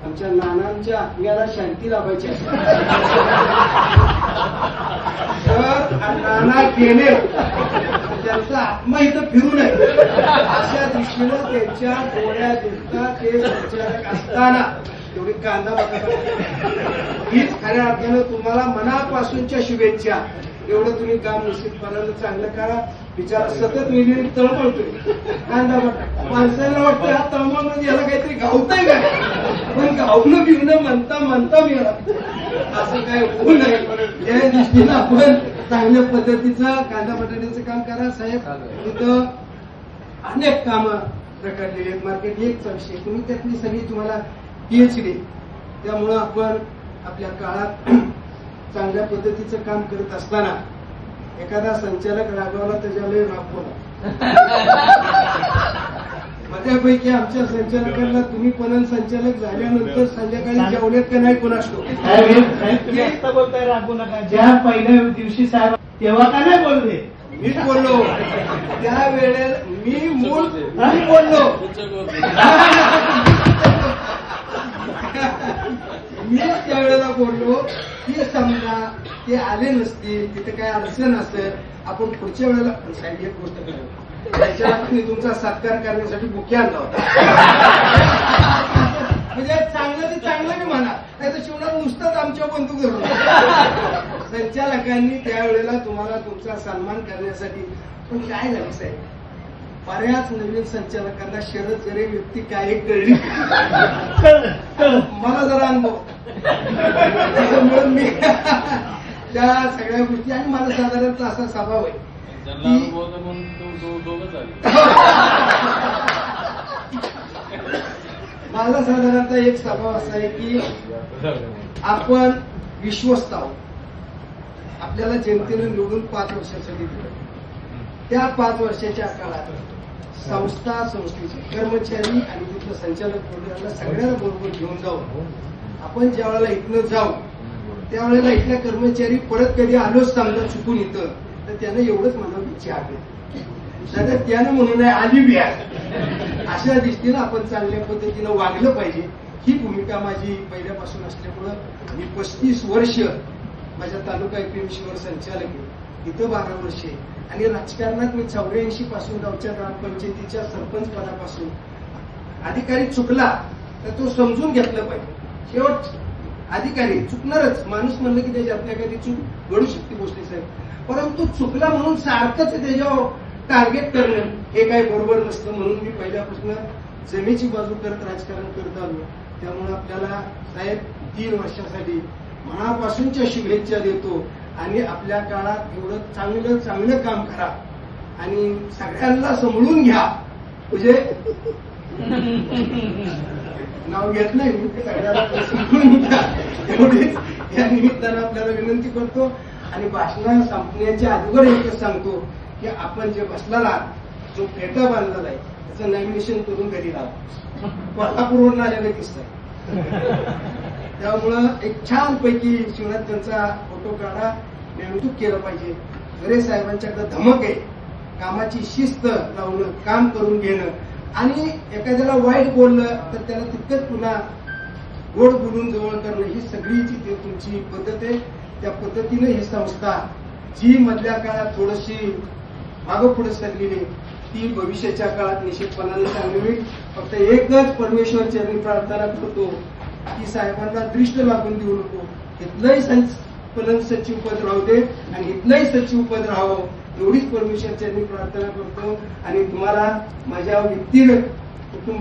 आमच्या नानांच्या आत्म्याला शांती लाभायची असते. तर नाना गेले त्यांचा आत्मा इथं फिरू नये अशा दृष्टीनं त्यांच्या डोळ्या दिसतात ते संचालक असताना तेवढी कांदा बघा हीच खऱ्या अर्थानं तुम्हाला मनापासूनच्या शुभेच्छा. एवढं तुम्ही काम निश्चितपणानं चांगलं करा. बिचारा सतत निधी तळमळतोय कांदा बघा. माणसाला वाटतं हा तळमळ म्हणजे याला काहीतरी गावतंय काय, पण गावणं बिवणं म्हणता मिळाला असं काय होऊ नये या दृष्टीनं आपण चांगल्या पद्धतीचं कांदा बटाट्याचं काम करा. साहेब इथं अनेक कामं प्रकारलेली आहेत. मार्केट एकचा विषय तुम्ही त्यातली सगळी तुम्हाला PhD त्यामुळं आपण आपल्या काळात चांगल्या पद्धतीचं काम करत असताना एखादा संचालक रागवला त्याच्याला रागवला. माझ्यापैकी आमच्या संचालकांना तुम्ही पण संचालक झाल्यानंतर संध्याकाळी जेवलेत का नाही कोणास ठाऊक. बोलताय रागू नका. ज्या पहिल्या दिवशी साहेब तेव्हा का नाही बोलले? मीच बोललो त्यावेळेला मी बोललो मी त्यावेळेला बोललो की समजा ते आले नसतील तिथे काय अडचण असेल आपण पुढच्या वेळेला. साहेब एक गोष्ट करू त्याच्यात मी तुमचा सत्कार करण्यासाठी बुके आणला होता. म्हणजे चांगलं ते चांगलं मी म्हणा नाही तर शिवणार नुसतंच आमच्या बंदूक धरून. संचालकांनी त्यावेळेला तुम्हाला तुमचा सन्मान करण्यासाठी. पण काय झालं साहेब बऱ्याच नवीन संचालकांना शरद जरे व्यक्ती काय कळली मला जरा अनुभव त्याच्यामुळे मी त्या सगळ्या गोष्टी आणि मला साधारणतः असा स्वभाव आहे माझा साधारणतः एक स्वभाव असा आहे की आपण विश्वस्त आहोत. आपल्याला जनतेनं निवडून 5 वर्षासाठी दिलं. त्या 5 वर्षाच्या काळात संस्थेचे कर्मचारी आणि तिथलं संचालक मंडळाला सगळ्यांना बरोबर घेऊन जाऊन आपण ज्या वेळेला इथनं जाऊ त्यावेळेला इथल्या कर्मचारी परत कधी आलोच समजा चुकून इथं तर त्यानं एवढंच म्हणावं की चहा तर त्यानं म्हणून आली बिया. अशा दृष्टीनं आपण चांगल्या पद्धतीनं वागलं पाहिजे ही भूमिका माझी पहिल्यापासून असल्यामुळं मी 35 वर्ष माझ्या तालुका एपीएमसीवर संचालक आहे. इथं 12 वर्षे आणि राजकारणात मी 84 पासून गावच्या ग्रामपंचायतीच्या सरपंच पदापासून. अधिकारी चुकला तर तो समजून घेतलं पाहिजे. शेवट अधिकारी चुकणारच. माणूस म्हणलं की त्याच्यात एखादी चूक घडू शकते गोष्टी साहेब. परंतु चुकला म्हणून सारखंच त्याच्यावर टार्गेट करणं हे काही बरोबर नसतं. म्हणून मी पहिल्यापासून जमेची बाजू करत राजकारण करत आलो. त्यामुळे आपल्याला साहेब 3 वर्षासाठी मनापासूनच्या शुभेच्छा देतो आणि आपल्या काळात एवढं चांगलं काम करा आणि सगळ्यांना समजून घ्या. म्हणजे नाव घेत नाही मी सगळ्यांना समजून घ्या एवढी या निमित्तानं आपल्याला विनंती करतो. आणि भाषण संपण्याच्या अगोदर एकच सांगतो की आपण जे बसलेला जो फेटा बांधलेला आहे त्याचं नॅमिनेशन करून घरी लावा. कोल्हापूरवरून आलेलं दिसतंय त्यामुळं एक छान पैकी शिवराज त्यांचा फोटो काढा. नेमणूक केलं पाहिजे. जरे साहेबांच्याकडे धमक आहे. कामाची शिस्त लावणं काम करून घेणं आणि एखाद्याला वाईट बोललं तर त्याला तितकंच पुन्हा गोड बोलून जवळ करणं ही सगळीची तुमची पद्धत आहे. त्या पद्धतीने ही संस्था जी मधल्या काळात थोडीशी मागं पुढे सरलेली ती भविष्याच्या काळात निश्चितपणाने चांगली होईल. फक्त एकच परमेश्वर चरणी प्रार्थना करतो की साहेबांना दृष्ट लागून देऊ नको. इथलंही सचिव पद राहू दे आणि इथलंही सचिव पद राहावं एवढीच परमेश्वर चरणी प्रार्थना करतो. आणि तुम्हाला माझ्या व्यक्तिगत कुटुंब